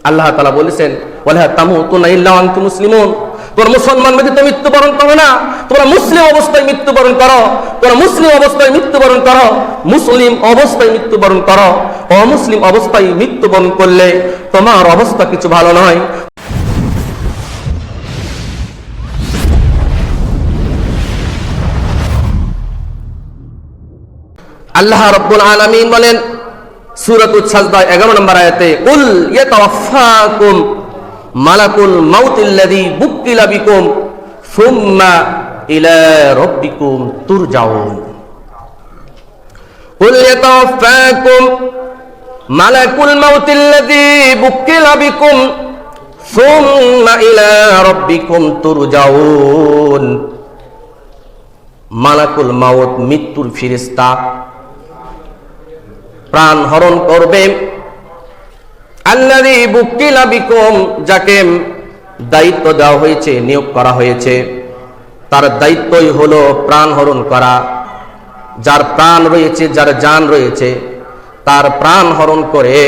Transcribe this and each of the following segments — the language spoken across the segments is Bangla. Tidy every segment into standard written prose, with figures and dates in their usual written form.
আল্লাহ তাআলা বলেছেন ওয়ালা তামুতুনা ইল্লা ওয়া আনতুম মুসলিমুন, তোমরা মুসলমান ব্যতীত মৃত্যুবরণ করো না, তোমরা মুসলিম অবস্থায় মৃত্যুবরণ করো, তোমরা মুসলিম অবস্থায় মৃত্যুবরণ করো, মুসলিম অবস্থায় মৃত্যুবরণ করো। অমুসলিম অবস্থায় মৃত্যুবরণ করলে তোমার অবস্থা কিছু ভালো নয়। আল্লাহ রাব্বুল আলামিন বলেন সূরাতুস সাজদা 11 নম্বর আয়াতে, কুল ইয়াতাওয়াফাকুম মালাকুল মাউতিল্লাযী বুক্কিলা বিকুম সুম্মা ইলা রাব্বিকুম তুরজাউন। কুল ইয়াতাওয়াফাকুম মালাকুল মাউতিল্লাযী বুক্কিলা বিকুম সুম্মা ইলা রাব্বিকুম তুরজাউন। মালাকুল মাউত মৃত্যুর ফেরেশতা প্রাণ হরণ করবে। আল্লাযী বুক্কিলা বিকুম, যাকে দায়িত্ব দেওয়া হয়েছে, নিয়োগ করা হয়েছে, তার দায়িত্বই হলো প্রাণ হরণ করা। যার প্রাণ রয়েছে, যার জান রয়েছে, তার প্রাণ হরণ করে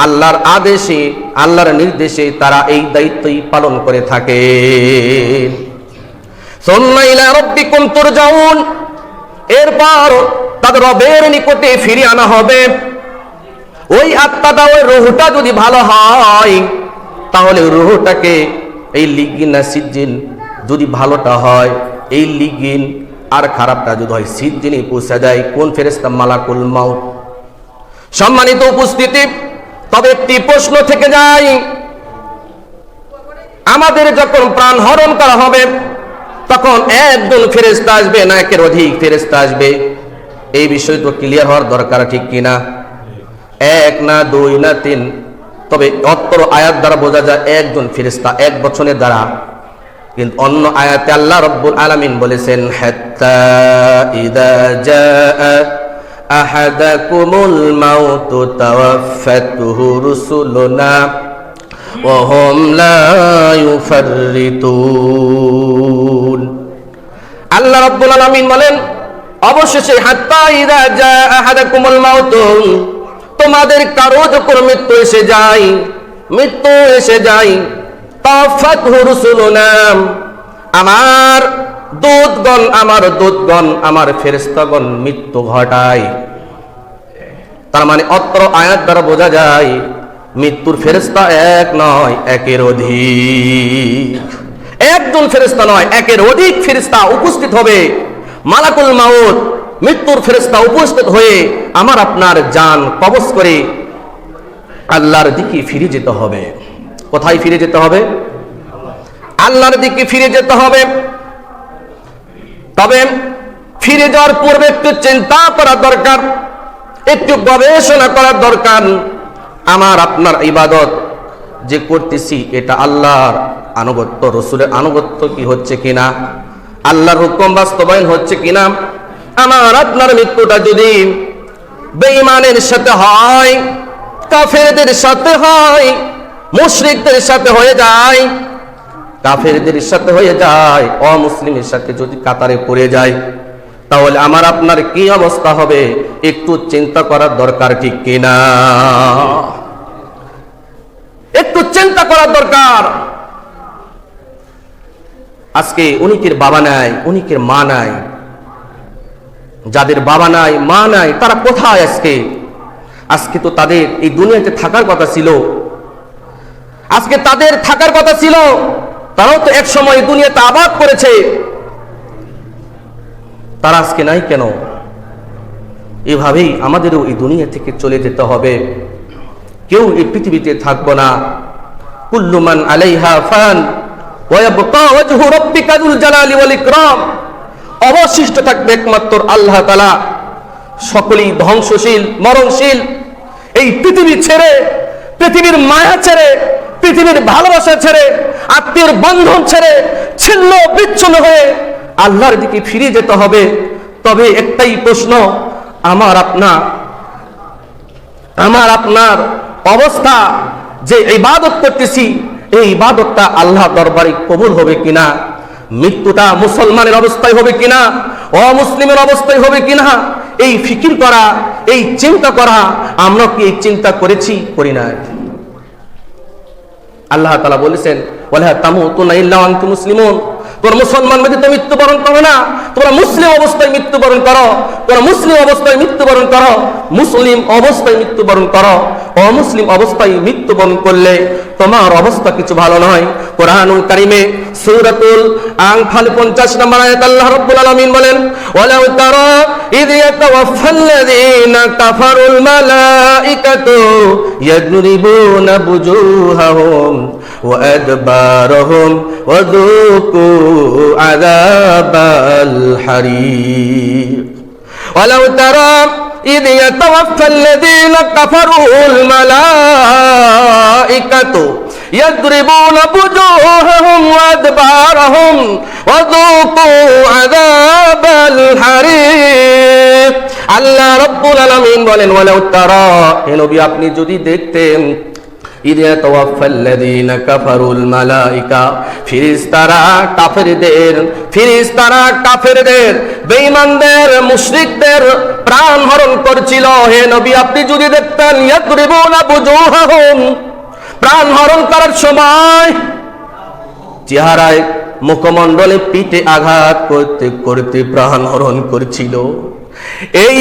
আল্লাহর আদেশে, আল্লাহর নির্দেশে তারা এই দায়িত্বই পালন করে থাকে। সুম্মা ইলা রাব্বিকুম তুরজাউন, এরপর তাদের রবের নিকটে ফিরে আনা হবে। ওই আত্মাটা, ওই রূহটা যদি ভালো হয় তাহলে রূহটাকে এই লিগিন না সিজ্জিন, যদি ভালোটা হয় এই লিগিন, আর খারাপটা যদি হয় সিজ্জিনে পৌঁছে যায়। কোন ফেরেশতা? মালাকুল মাউত। সম্মানিত উপস্থিতি, তবে একটি প্রশ্ন থেকে যায়, আমাদের যখন প্রাণ হরণ করা হবে তখন একজন ফেরেশতা আসবে না একের অধিক ফেরেশতা আসবে? এই বিষয় তো ক্লিয়ার হওয়ার দরকার, ঠিক কিনা? এক না, দুই না, তিন। তবে অত্র আয়াত দ্বারা বোঝা যায় একজন ফেরেশতা এক বছরের দ্বারা। কিন্তু অন্য আয়াতে আল্লাহ রাব্বুল আলামিন বলেছেন, হাত্তা ইযা জাআ আহাদাকুমুল মাউতু তাওয়াফাতুহু রুসুলুনা ওয়া হুম লা ইউফাররিতুন। আল্লাহ রাব্বুল আলামিন বলেন, অবশেষে হাত্তা ইযা জাআ আহাদাকুমুল মাউত, তোমাদের কারো যখন মৃত্যু এসে যায়, মৃত্যু এসে যায়, তাওয়াফাতুহু রুসুলুনা, আমার দূতগণ, আমার ফেরেশতাগণ মৃত্যু ঘটায়। তার মানে অত্র আয়াত দ্বারা বোঝা যায় মৃত্যুর ফেরেশতা এক নয়, একের অধিক। একজন ফেরেশতা নয়, একের অধিক ফেরেশতা উপস্থিত হবে। মালাকুল মাউত, মৃত্যুর ফেরেশতা উপস্থিত হয়ে আমার আপনার জান কবজ করে আল্লাহর দিকে ফিরে যেতে হবে। কোথায় ফিরে যেতে হবে? আল্লাহর দিকে ফিরে যেতে হবে। তবে ফিরে যাওয়ার পূর্বে একটু চিন্তা করা দরকার, একটু গবেষণা করা দরকার। আমার আপনার ইবাদত যে করতেছি এটা আল্লাহর আনুগত্য, রসুলের আনুগত্য কি হচ্ছে কিনা, আল্লাহর হুকুম বাস্তবায়ন হচ্ছে কিনা। আমার আপনার মৃত্যুটা যদি বেঈমানের সাথে হয়, কাফেরদের সাথে হয়, মুশরিকদের সাথে হয়ে যায়, কাফেরদের সাথে হয়ে যায়, অমুসলিমের সাথে যদি কাতারে পড়ে যায়, তাহলে আমার আপনার কি অবস্থা হবে একটু চিন্তা করার দরকার, ঠিক কিনা? একটু চিন্তা করার দরকার। আজকে অনেকের বাবা নাই, অনেকের মা নাই। যাদের বাবা নাই, মা নাই, তারা কোথায় আজকে? আজকে তো তাদের এই দুনিয়াতে থাকার কথা ছিল, আজকে তাদের থাকার কথা ছিল। তারাও তো এক সময় দুনিয়াতে আবাদ করেছে, তারা আজকে নাই কেন? এভাবেই আমাদেরও এই দুনিয়া থেকে চলে যেতে হবে। কেউ এই পৃথিবীতে থাকবো না। কুল্লু মান আলাইহা ফান ওয়া ইয়াবকা ওয়াজহু রাব্বিকা যুল জালালি ওয়াল ইকরাম। অবশিষ্ট থাকবে একমাত্র আল্লাহ তাআলা, সকলেই ধ্বংসশীল, মরণশীল। এই পৃথিবী ছেড়ে, পৃথিবীর মায়া ছেড়ে, পৃথিবীর ভালোবাসা ছেড়ে, আত্মীয়ের বন্ধন ছেড়ে ছিন্ন বিচ্ছিন্ন হয়ে আল্লাহর দিকে ফিরে যেতে হবে। তবে একটাই প্রশ্ন, আমার আপনার অবস্থা যে ইবাদত করতেছি, এই ইবাদতটা আল্লাহ দরবারে কবুল হবে কিনা? মৃত্যুটা মুসলমানের অবস্থায় হবে কিনা, অমুসলিমের অবস্থায় হবে কিনা? এই ফিকির করা, এই চিন্তা করা, আমরা কি এই চিন্তা করেছি? করি না। আল্লাহ তাআলা বলেছেন ওয়ালা তামুতুনা ইল্লা ওয়া আনতুম মুসলিমুন, তোমরা মুসলমান ব্যতীত মৃত্যুবরণ করো না, তোমরা মুসলিম অবস্থায় মৃত্যুবরণ করো, তোমরা মুসলিম অবস্থায় মৃত্যুবরণ করো, মুসলিম অবস্থায় মৃত্যুবরণ করো। অমুসলিম অবস্থায় মৃত্যুবরণ করলে তোমার অবস্থা কিছু ভালো নয়। কোরআনুল কারীমে সূরাতুল আনফাল 50 নম্বর আয়াত আল্লাহ রাব্বুল আলামিন বলেন ওয়ালাউ তারা ইয ইয়াতাওয়াফাল্লাযীনা কাফারুল মালাইকাতু ইয়াদরিবুনা বুজুহাহুম ওয়া আদবারহুম ওয়া যুকু আযাবাল হারিক। ওয়ালাউ তারা إذ يتوفى الذين كفروا الملائكة يضربون وجوههم وأدبارهم وذوقوا عذاب الحريق। আল্লাহ রাব্বুল আলামিন বলেন ওয়ালাউ তারা, হে নবী আপনি যদি দেখতেন ইয ইয়াতাওয়াফাল্লাযীনা কাফারুল মালাইকা, ফেরেশতারা কাফেরদের বেঈমানদের মুশরিকদের প্রাণ হরণ করছিল। হে নবী আপনি যদি দেখতেন ইয়াদরিবুনা বুজুহাহুম, প্রাণ হরণ করার সময় চেহারায় মুখমণ্ডলে পিঠে আঘাত করতে করতে প্রাণ হরণ করছিল। এই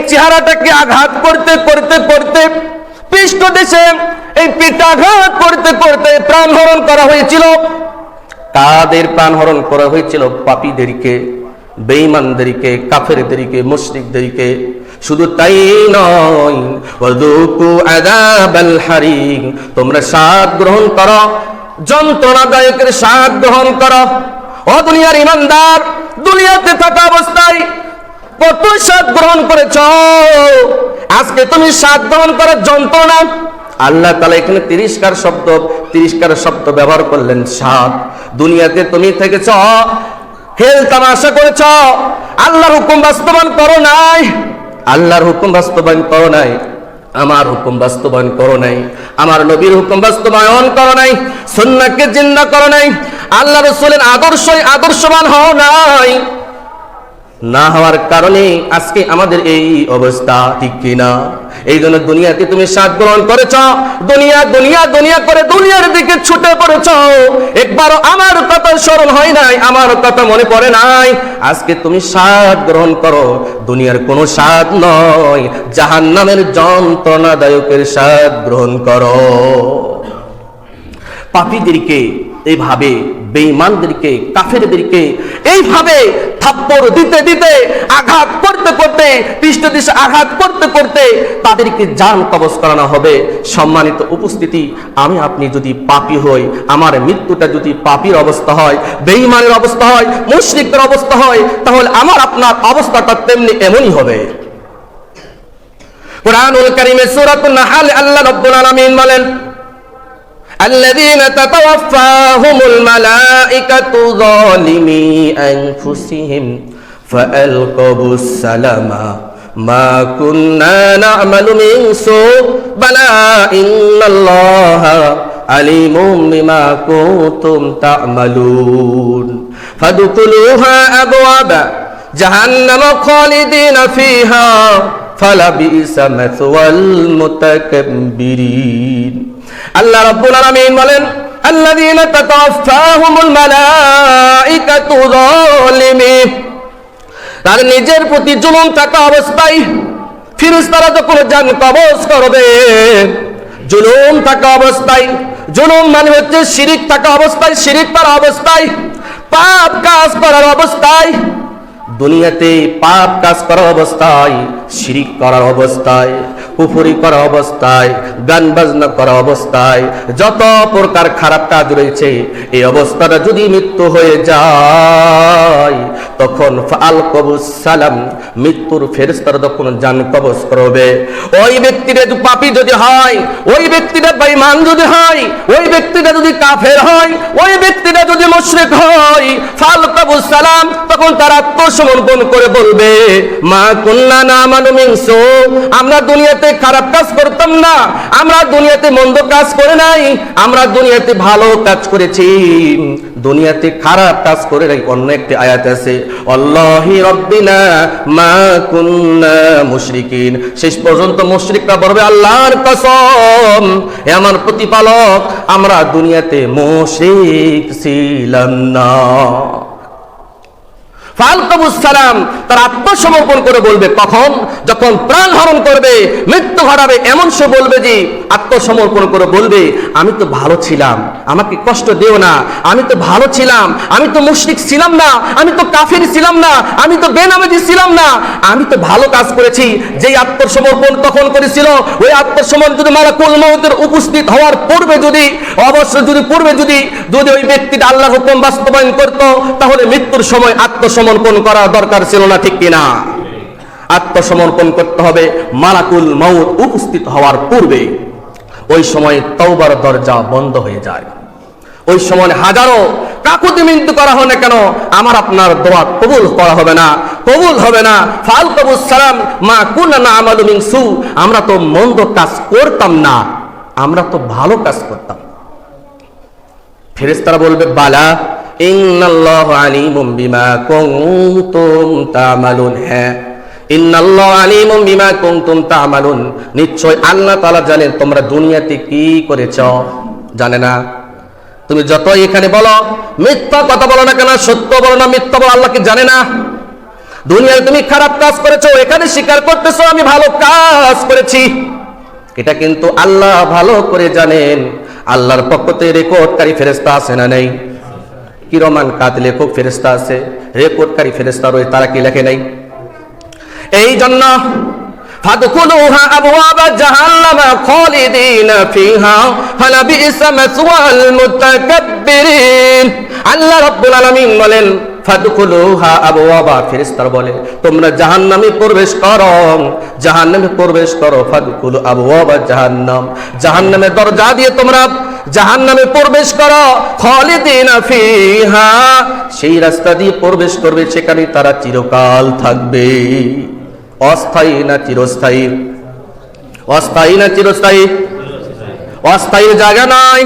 চেহারাটাকে আঘাত করতে করতে করতে পৃষ্ঠদেশে এই পিঠাঘাত করতে করতে প্রাণ হরণ করা হয়েছিল। কাদের প্রাণ হরণ করা হয়েছিল? পাপীদেরকে, বেঈমানদেরকে, কাফেরদেরকে, মুশরিকদেরকে। শুধু তাই নয়, ওয়াযুকু আযাবাল হারিক, তোমরা স্বাদ গ্রহণ করো, যন্ত্রণাদায়কের স্বাদ গ্রহণ করো। ও দুনিয়ার ঈমানদার, দুনিয়াতে থাকা অবস্থায় কত স্বাদ গ্রহণ করেছ, আজকে তুমি স্বাদ গ্রহণ করার যন্ত্রণা। আল্লাহ তাআলা এখানে তিরস্কার শব্দ ব্যবহার করলেন, স্বাদ। দুনিয়াতে তুমি থেকেছ, খেল তামাশা করেছ, আল্লাহর হুকুম বাস্তবায়ন করো নাই, আল্লাহর হুকুম বাস্তবায়ন করো নাই, আমার হুকুম বাস্তবায়ন করো নাই, আমার নবীর হুকুম বাস্তবায়ন করো নাই, সুন্নাহকে জিন্দা করো নাই, আল্লাহ রাসূলের আদর্শবান হও নাই। না হওয়ার কারণে আজকে আমাদের এই অবস্থা, ঠিক কিনা? এই জন্য দুনিয়াতে তুমি স্বাদ গ্রহণ করেছ, দুনিয়া করে দুনিয়ার দিকে ছুটে পড়েছ, একবারও আমার কথা স্মরণ হয় নাই, আমার কথা মনে পড়ে নাই। আজকে তুমি স্বাদ গ্রহণ করো, দুনিয়ার কোনো স্বাদ নয়, জাহান্নামের যন্ত্রণাদায়কের স্বাদ গ্রহণ করো। পাপীদেরকে এইভাবে, বেঈমানদেরকে, কাফেরদেরকে এইভাবে থাপ্পড় দিতে দিতে, আঘাত করতে করতে, পৃষ্ঠদেশে আঘাত করতে করতে তাদেরকে জান কবজ করানো হবে। সম্মানিত উপস্থিতি, আমি আপনি যদি পাপী হই, আমার মৃত্যুটা যদি পাপীর অবস্থা হয়, বেঈমানের অবস্থা হয়, মুশরিকদের অবস্থা হয়, তাহলে আমার আপনার অবস্থাটা তেমনি এমনই হবে। কুরআনুল কারীমে সূরাতুন নাহল আল্লাহ রাব্বুল আলামিন বলেন الذين تتوفاهم الملائكة ظالمي أنفسهم فألقوا السلام ما كنا نعمل من سوء بلى إن الله عليم بما كنتم تعملون فادخلوها أبواب جهنم خالدين فيها فلبئس مثوى المتكبرين। আল্লাহ রাব্বুল আলামিন বলেন আল্লাযীনা তাতাওয়াফাহুমুল মালাইকাতু যালিমি, তার নিজের প্রতি জুলুম থাকা অবস্থায় ফেরেশতারা যখন জান কবজ করবে, জুলুম থাকা অবস্থায়, জুলুম মানে হচ্ছে শিরিক থাকা অবস্থায়, শিরিক করা অবস্থায়, পাপ কাজ করার অবস্থায়, দুনিয়াতে পাপ কাজ করার অবস্থায়, শিরিক করার অবস্থায়, কুফরি করা অবস্থায়, গান বাজনা করা অবস্থায়, যত প্রকার খারাপ কাজ রয়েছে, এই অবস্থাটা যদি মৃত্যু হয়ে যায়, তখন ফালকবুস সালাম, মৃত্যুর ফেরেশতারা যখন জান কবজ করবে, ওই ব্যক্তিটা যদি পাপী যদি হয়, ওই ব্যক্তিটা বেঈমান যদি হয়, ওই ব্যক্তিটা যদি কাফের হয়, ওই ব্যক্তিটা যদি মুশরিক হয়, ফালকবুস সালাম, তখন তারা আত্মসমর্পণ করে বলবে মা কুন্না না'মালু মিন সু, আমরা দুনিয়াতে খারাপ কাজ করতাম না, আমরা দুনিয়াতে মন্দ কাজ করে নাই, আমরা দুনিয়াতে ভালো কাজ করেছি, দুনিয়াতে খারাপ কাজ করে নাই। অন্য একটি আয়াত আছে গেছে, আল্লাহি রাব্বিনা মা কুন্না মুশরিকিন। শেষ পর্যন্ত মুশরিকরা বলবে, আল্লাহর কসম, হে আমার প্রতিপালক, আমরা দুনিয়াতে মুশরিক ছিলাম না। ফালকাবুস সালাম, তার আত্মসমর্পণ করে বলবে কখন? যখন প্রাণ হরণ করবে, মৃত্যু ঘটাবে, এমন সে বলবে যে আত্মসমর্পণ করে বলবে, আমি তো ভালো ছিলাম, আমাকে কষ্ট দিও না, আমি তো ভালো ছিলাম, আমি তো মুশরিক ছিলাম না, আমি তো কাফির ছিলাম না, আমি তো বেনামাজি ছিলাম না, আমি তো ভালো কাজ করেছি। যেই আত্মসমর্পণ তখন করেছিল, ওই আত্মসমর্পণ যদি মালাকুল মউতের উপস্থিত হওয়ার পূর্বে যদি ওই ব্যক্তিটা আল্লাহর হুকুম বাস্তবায়ন করত, তাহলে মৃত্যুর সময় আত্মসমর্পণ করা দরকার ছিল না, ঠিক কিনা? আত্মসমর্পণ করতে হবে মালাকুল মউত উপস্থিত হওয়ার পূর্বে। ওই সময় তওবার দরজা বন্ধ হয়ে যায়। ওই সময় হাজারো কাকুতি মিনতি করা হয় না কেন, আমার আপনার দোয়া কবুল করা হবে না, কবুল হবে না। ফালকাবুস সালাম মা কুননা না'মালু মিন সু, আমরা তো মন্দ কাজ করতাম না, আমরা তো ভালো কাজ করতাম। ফেরেশতারা বলবে, বালা ইন্নাল্লাহু আলিমুম বিমা কুনতুম তা'মালুন। হ্যাঁ, ইন্নাল্লাহু আলিমুম বিমা কুনতুম তা'মালুন, নিশ্চয় আল্লাহ তাআলা জানেন তোমরা দুনিয়াতে কি করেছো। জানে না? তুমি যতই এখানে বলো, মিথ্যা কথা বলো না কেন, সত্য বলো না মিথ্যা বলো, আল্লাহ কি জানে না? দুনিয়ায় তুমি খারাপ কাজ করেছো, এখানে স্বীকার করতেছো আমি ভালো কাজ করেছি, এটা কিন্তু আল্লাহ ভালো করে জানেন। আল্লাহর পক্ষ থেকে রেকর্ডকারী ফেরেশতা আছে না নেই? কিরমান কাতিব লেখক ফেরেশতা আছে, রেকর্ডকারী ফেরেশতা রয়েছে, তারা কি লেখে নাই? এই জন্য ফাদখুলুহা আবওয়াবা জাহান্নামা খালিদিনা ফিহা ফালাবিসা মাসওয়াল মুতাকাব্বিরিন। আল্লাহ রাব্বুল আলামিন বলেন, ফাদখুলুহা আবওয়াবা, ফেরেশতারা বলে তোমরা জাহান্নামে প্রবেশ করো, জাহান্নামে প্রবেশ করো। ফাদখুলু আবওয়াবা জাহান্নাম, জাহান্নামের দরজা দিয়ে তোমরা জাহান্নামে প্রবেশ করো। খালিদিনা ফিহা, সেই রাস্তা দিয়ে প্রবেশ করবে, সেখানে তারা চিরকাল থাকবে। অস্থায়ী না চিরস্থায়ী? অস্থায়ী না চিরস্থায়ী? অস্থায়ী জায়গা নয়,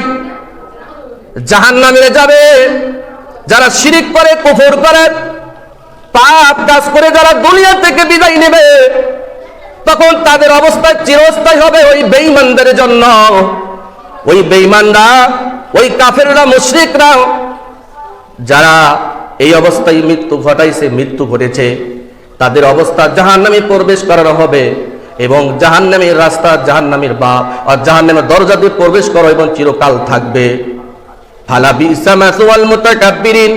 জাহান্নামে যাবে যারা শিরিক করে, কুফর করে, পাপ কাজ করে যারা দুনিয়া থেকে বিদায় নেবে, তখন তাদের অবস্থা চিরস্থায়ী হবে ওই বেঈমানদের জন্য। ওই বেঈমানরা, ওই কাফেররা, মুশরিকরা যারা এই অবস্থায় মৃত্যু ঘটাইছে, মৃত্যু ঘটেছে, তাদের অবস্থা জাহান্নামে প্রবেশ করানো হবে এবং জাহান্নামের রাস্তা, জাহান্নামের বাপ আর জাহান্নামের দরজা দিয়ে প্রবেশ করো এবং চিরকাল থাকবে। ফালাবিসা মাসওয়াল মুতাকাব্বিরিন,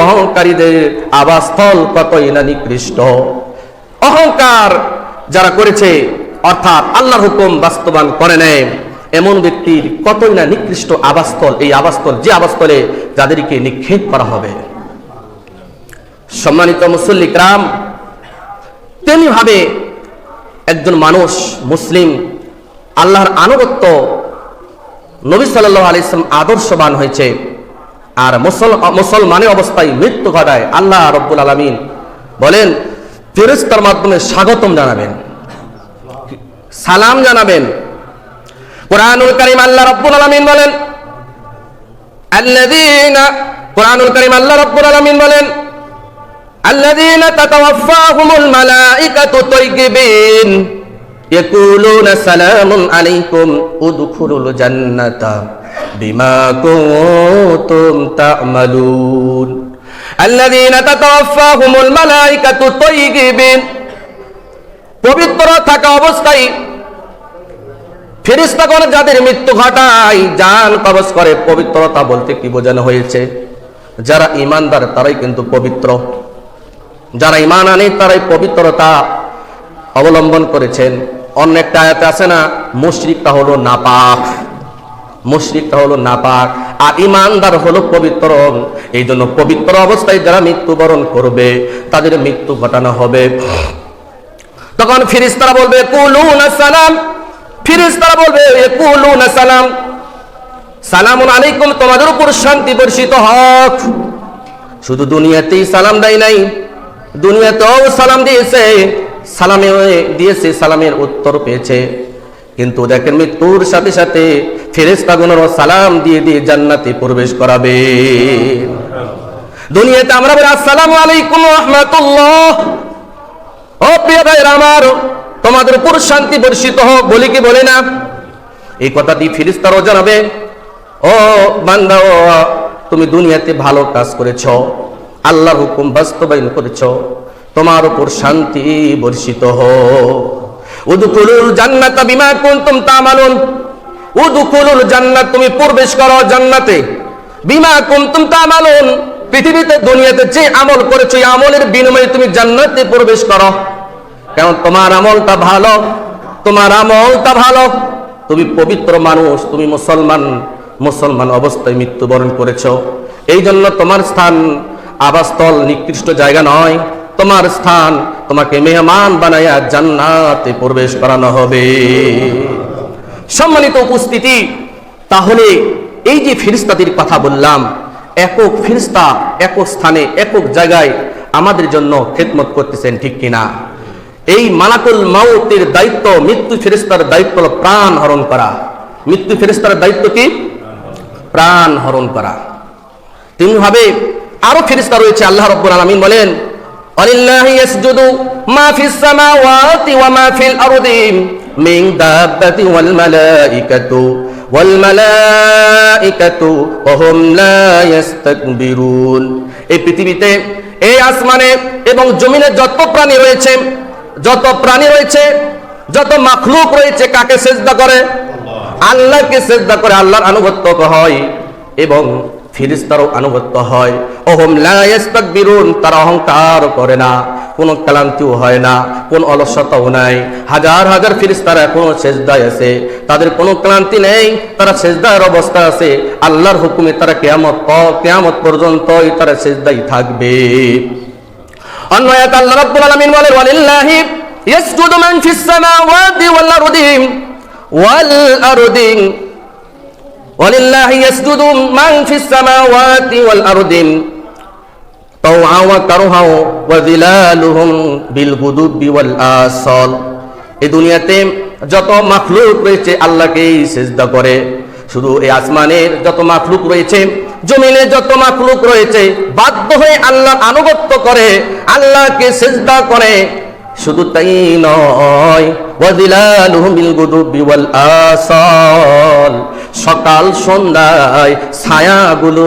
অহংকারীদের আবাসস্থল কতই না নিকৃষ্ট। অহংকার যারা করেছে, অর্থাৎ আল্লাহর হুকুম বাস্তবায়ন করে নেয়, এমন ব্যক্তির কতই না নিকৃষ্ট আবাসস্থল। এই আবাসস্থল, যে আবাসস্থলে যাদেরকে নিক্ষেপ করা হবে। সম্মানিত মুসল্লি কিরাম, তেমনি ভাবে একজন মানুষ মুসলিম আল্লাহর আনুগত্য, নবী সাল্লাল্লাহু আলাইহি ওয়াসাল্লাম আদর্শবান হয়েছে, আর মুসলমানের অবস্থায় মৃত্যু ঘটায়, আল্লাহ রাব্বুল আলামিন বলেন ফেরেশতার মাধ্যমে স্বাগতম জানাবেন, সালাম জানাবেন। কুরআনুল কারীম আল্লাহ রাব্বুল আলামিন বলেন কুরআনুল কারীম আল্লাহ রাব্বুল আলামিন বলেন আল্লাযীনা তাতাওয়াফাহুমুল মালাঈকাতু তাইয়িবিন ইয়াকুলুনা সালামুন আলাইকুম উদখুলুল জান্নাতা বিমা কুনতুম তা'মালুন। আল্লাযীনা তাতাওয়াফাহুমুল মালাঈকাতু তাইয়িবিন, পবিত্র থাকা অবস্থায় ফেরেশতাগণ যাদের মৃত্যু ঘটায়, জান কবজ করে। পবিত্রতা বলতে কি বোঝানো হয়েছে? যারা ঈমানদার তারাই কিন্তু পবিত্র, যারা ঈমান আনে তারাই পবিত্রতা অবলম্বন করেছেন। অন্য একটা আয়াতে আছে না, মুশরিকটা হলো নাপাক, মুশরিকটা হলো নাপাক আর ঈমানদার হলো পবিত্র। এই জন্য পবিত্র অবস্থায় যারা মৃত্যুবরণ করবে তাদের মৃত্যু ঘটানো হবে। তখন ফেরেশতারা বলবে কুলুনা সালাম, ফেরেশতারা বলবে কুলুনা সালাম, সালামুন আলাইকুম, তোমাদের উপর শান্তি বর্ষিত হোক। শুধু দুনিয়াতেই সালাম দেয় নাই, দুনিয়াতেও সালাম দিয়েছে, সালামের উত্তর পেয়েছে। কিন্তু দেখেন মৃত্যুর সাথে সাথে ফেরেশতাগণেরও সালাম দিয়ে দিয়ে জান্নাতে প্রবেশ করাবে। দুনিয়াতে আমরা বলি আসসালামু আলাইকুম ওয়া রাহমাতুল্লাহ, ও প্রিয় ভাইরা আমার, তোমাদের উপর শান্তি বর্ষিত হোক, বলি কি বলে না? এই কথাটি ফেরেশতারাও জানাবে, ও বান্দা, তুমি দুনিয়াতে ভালো কাজ করেছো, আল্লাহর হুকুম বাস্তবায়ন করেছো, তোমার উপর শান্তি বর্ষিত হোক। উদখুলুল জান্নাতা বিমা কুনতুম তা'মালুন, উদখুলুল জান্নাত, তুমি প্রবেশ করো জান্নাতে, বিমা কুনতুম তা'মালুন, পৃথিবীতে দুনিয়াতে যে আমল করেছো এই আমলের বিনিময়ে তুমি জান্নাতে প্রবেশ করো। কারণ তোমার আমলটা ভালো, তোমার আমলটা ভালো, তুমি পবিত্র মানুষ, তুমি মুসলমান অবস্থায় মৃত্যুবরণ করেছো, এই জন্য তোমার স্থান আবাসস্থল নিকৃষ্ট জায়গা নয়, তোমার স্থান, তোমাকে মেহমান বানায়া জান্নাতে প্রবেশ করানো হবে। সম্মানিত উপস্থিতি, তাহলে এই যে ফেরেশতাদের কথা বললাম, একক ফেরেশতা একক স্থানে একক জায়গায় আমাদের জন্য খেদমত করতেছেন, ঠিক কিনা? এই মালাকুল মাউতের দায়িত্ব, মৃত্যু ফেরেশতার দায়িত্ব হলো প্রাণ হরণ করা। মৃত্যু ফেরেশতার দায়িত্ব কি? প্রাণ হরণ করা। তেমনিভাবে আরো ফেরেশতা রয়েছে। আল্লাহ রাব্বুল আলামিন বলেন, ওয়ালিল্লাহি ইয়াসজুদু মা ফিস সামাওয়াতি ওয়া মা ফিল আরদি মিন দাব্বাতিন ওয়াল মালাইকাতু ওয়া হুম লা ইস্তাকবিরুন। এই পৃথিবীতে, এই আসমানে এবং জমিনে যত প্রাণী রয়েছে, যত মাখলুক রয়েছে, কাকে সেজদা করে? আল্লাহকে সেজদা করে, আল্লাহর আনুগত্য হয় এবং ফেরেশতারও আনুগত্য হয়। ওহুম লা ইস্তাকবিরুন, তারা অহংকার করে না, কোনো ক্লান্তিও হয় না, কোনো অলসতাও নাই। হাজার হাজার ফেরেশতারা এখনো সেজদায় আছে, তাদের কোনো ক্লান্তি নেই, তারা সেজদার অবস্থায় আছে। আল্লাহর হুকুমে তারা কিয়ামত পর্যন্তই তারা সেজদায় থাকবে। অন্য আয়াতে আল্লাহ রাব্বুল আলামিন বলেন, ওয়ালিল্লাহি ইয়াসজুদু মান ফিস সামাওয়াতি ওয়াল আরদি ওয়ালিল্লাহি ইয়াসজুদু মান ফিস সামাওয়াতি ওয়াল আরদি তাওআ ওয়া কারহা ওয়া যিলালুহুম বিল গুদুবি ওয়াল আসাল। এই দুনিয়াতে যত মাখলুক রয়েছে আল্লাহকেই সিজদা করে। শুধু এই আসমানের যত মাখলুক রয়েছে, জমিনে যত মাখলুক রয়েছে, বাধ্য হয়ে আল্লাহর আনুগত্য করে, আল্লাহকে সিজদা করে। শুধু তাই নয়, ওয়া যিলালুহুম বিল গুদুবি ওয়াল আসাল, সকাল সন্ধ্যায় ছায়াগুলো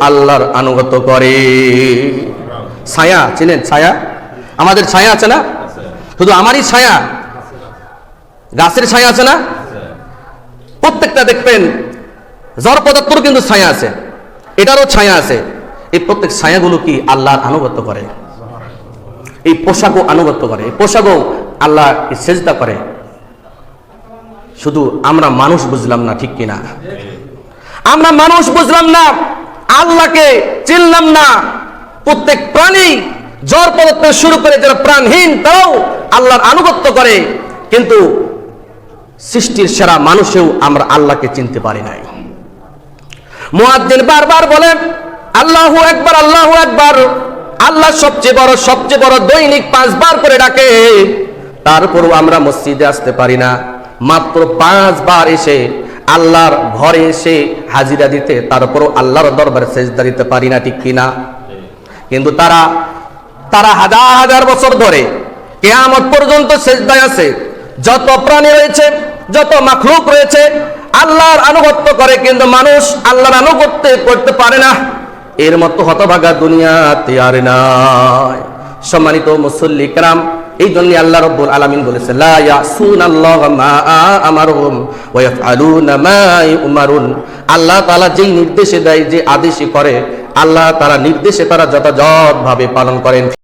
আল্লাহর আনুগত্য করে। ছায়া চিনেন? ছায়া, আমাদের ছায়া আছে না? শুধু আমারই ছায়া, গাছের ছায়া আছে না? প্রত্যেকটা দেখবেন জড় পদার্থের কিন্তু ছায়া আছে, এটারও ছায়া আছে। এই প্রত্যেক ছায়াগুলো কি আল্লাহর আনুগত্য করে। এই পোশাকও আনুগত্য করে, এই পোশাকও আল্লাহ সেজদা করে। শুধু আমরা মানুষ বুঝলাম না, ঠিক কিনা? আমরা মানুষ বুঝলাম না, আল্লাহকে চিনলাম না। প্রত্যেক প্রাণী, জড় পদার্থ শুরু করে যারা প্রাণহীন, তারাও আল্লাহর আনুগত্য করে। কিন্তু সৃষ্টির সেরা মানুষেও আমরা আল্লাহকে চিনতে পারি নাই। মুয়াজ্জিন বারবার বলেন, আল্লাহু আকবার, আল্লাহু আকবার। আল্লাহ সবচেয়ে বড়, দৈনিক 5 বার করে ডাকে, তারপরও আমরা মসজিদে আসতে পারি না। মাত্র 5 বার এসে আল্লাহর ঘরে এসে হাজিরা দিতে, তারপরও আল্লাহর দরবারে সেজদা দিতে পারি না, ঠিক কিনা? কিন্তু তারা হাজার হাজার বছর ধরে কিয়ামত পর্যন্ত সেজদায় আছে। যত প্রাণী রয়েছে, যত মাখলুক রয়েছে, আল্লাহর আনুগত্য করে, কিন্তু মানুষ আল্লাহর আনুগত্য করতে পারে না। এর মতো হতভাগা দুনিয়াতে আর নাই। সম্মানিত মুসল্লি کرام, এই জন্য আল্লাহ রাব্বুল আলামিন বলেছেন, লা ইয়াসুনাল্লাহা মা আমারহুম ওয়া ইয়াফআলুনা মা ইউমারুন। আল্লাহ তাআলা যেই নির্দেশে দেয়, যে আদেশই করে, আল্লাহ তাআলা নির্দেশে তারা যথাযথভাবে পালন করেন।